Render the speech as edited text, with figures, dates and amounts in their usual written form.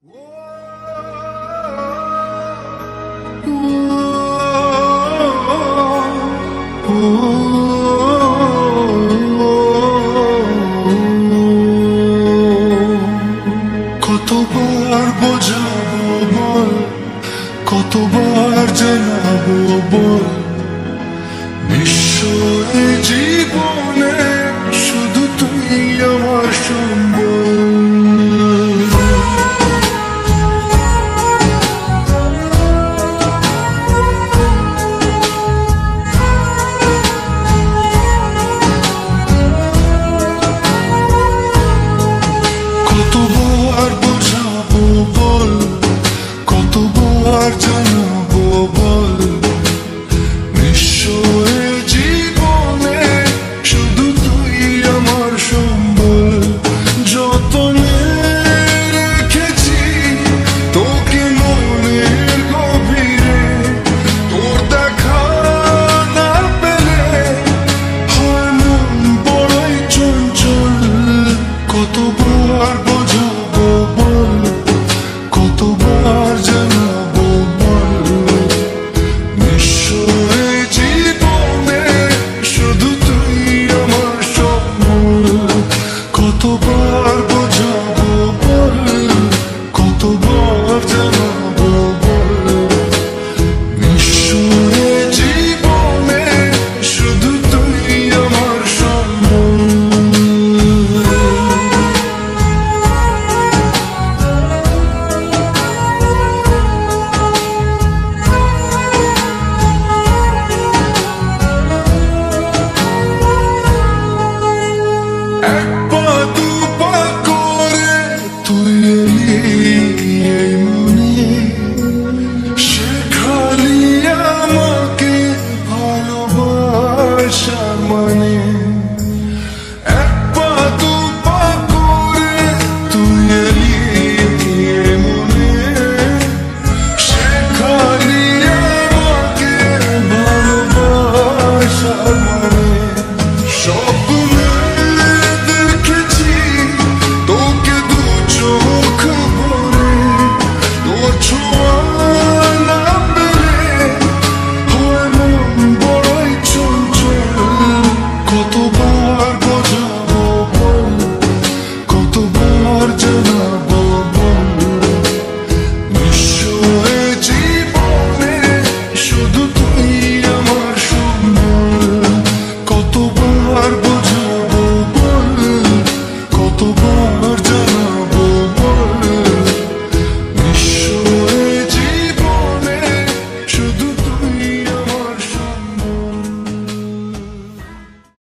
কতবার বোঝাবো বল, কতবার জানাবো বল, নিশ্চয় জীবনে শুধু তুই আমার সম্বল। কতবার বোঝাবো বল, কতবার জানাবো বল, নিশ্চয় জীবনে শুধু তুই আমার সম্বল। যতনে রেখেছি তোকে মনের গভীরে, তোর দেখা না পেলে হয় মন বড়ই চঞ্চল। কতবার বোঝাবো বল, কতবার জানাবো